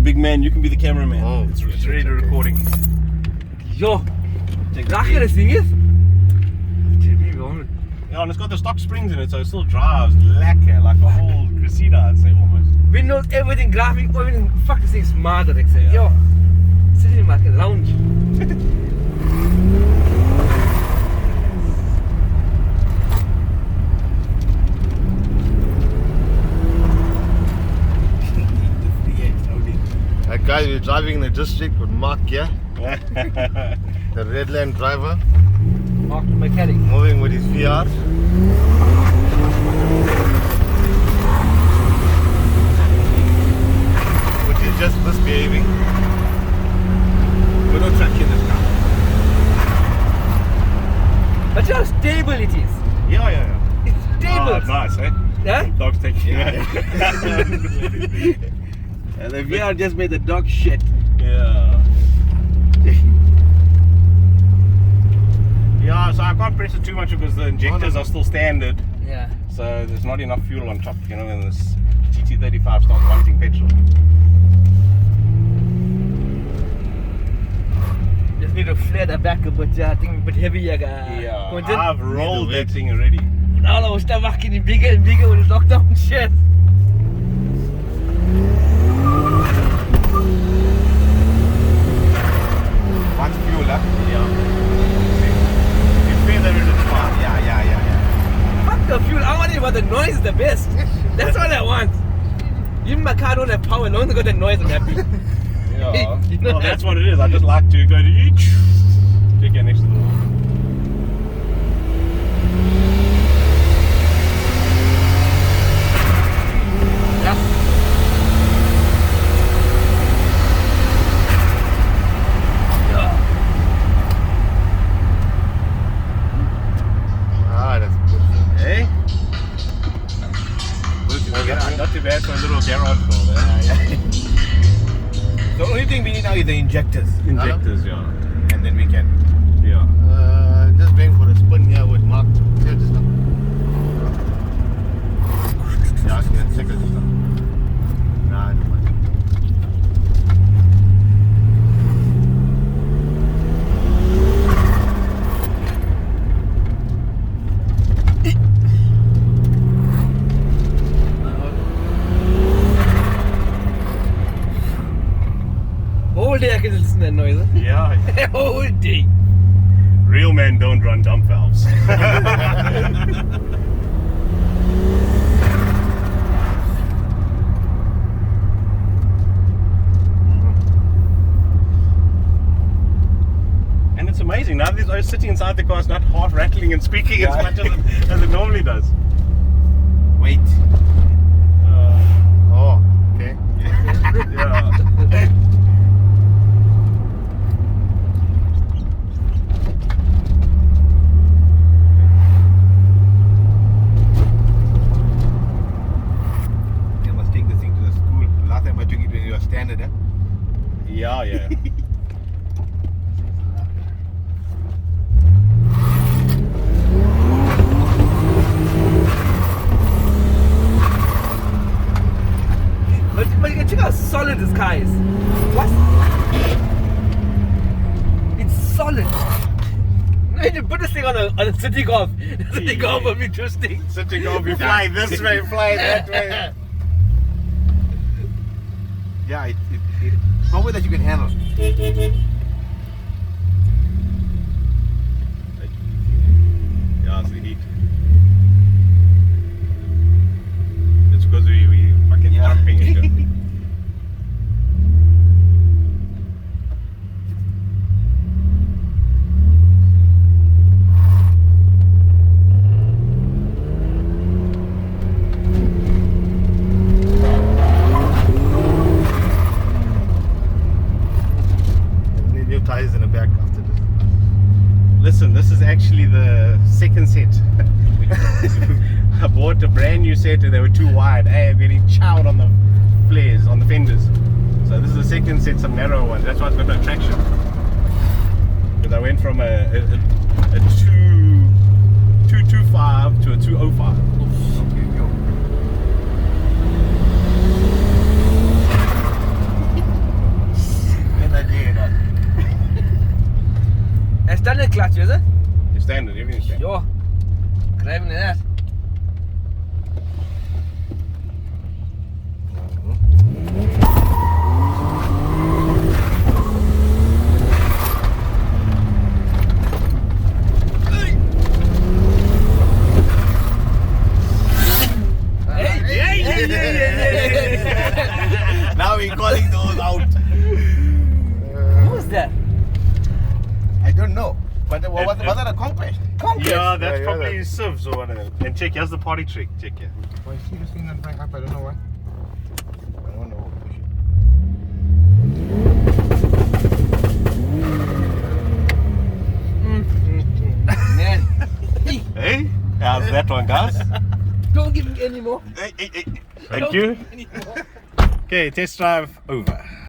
big man. You can be the cameraman. Oh, it's ready to recording. Yo, raak je dat ding is? Yeah, and it's got the stock springs in it, so it still drives lekker, like a whole Cressida, I'd say almost. Windows, everything, graphic, everything. Fuck, this thing's smarter, I said. Yo, sitting in my lounge. Guys, we're driving in the district with Mark here, the Redland driver, Mark the mechanic. moving with his VR. Which is just misbehaving. We're not traction in this car. But how stable it is. Yeah. It's stable. Oh, nice, eh? Yeah? Dog's taking And the VR just made the dog shit. Yeah. Yeah, so I can't press it too much because the injectors are still standard. Yeah. So there's not enough fuel on top, you know, when this GT35 starts wanting petrol. Just need to flare the back a bit, I think a bit heavier. Yeah, I've rolled that thing already. Now I was start getting bigger and bigger with the lockdown shit. Wants fuel, huh? Yeah. You feather it in far. Yeah. Fuck the fuel, I want it, but the noise is the best. That's what I want. Even my car don't have power, as long as I got the noise, I'm happy. Yeah. You know Well, that's what it is. I just like to go to each. Take it next to the wall. Yeah. Ah, that's good. Hey? Not too bad for a little garage door there. The only thing we need now is the injectors. Injectors, yeah. And then we can. Yeah. Just going for a spin here with Mark. Yeah, just now. Yeah, I can check it just now. Nah, too much. Whole day I can listen to that noise. Huh? Yeah. Whole day. Real men don't run dump valves. And it's amazing. Now that I was sitting inside the car, it's not half rattling and squeaking as much as it normally does. Wait. Oh, okay. Yeah. You must take this thing to the school. Last time I took it when you were standard, huh? Yeah. But you can check how solid this car is. What? It's solid. No, you put this thing on a city golf. City golf will be interesting. Sitting golf, you fly this way, fly that way. Yeah, it's somewhere that you can handle. Yeah, it's the heat. It's because we fucking pumping it. New tires in the back after this. Listen, this is actually the second set. I bought a brand new set and they were too wide. Hey, I'm getting chowed on the flares, on the fenders. So this is the second set, some narrow ones. That's why it's got no traction. Because I went from a 225 to a 205. clutch, is it? It's standard, everything's standard. Yo, grabbing that. Now we're calling those out. Who's that? I don't know. But was that a conquest? Yeah, that's Yeah, probably sieves or whatever. And check, here's the party trick. Check here. Why see this thing not back up? I don't know why. I don't know. Man, Hey, how's that one, guys? don't give me any more. Thank you. Okay, test drive over.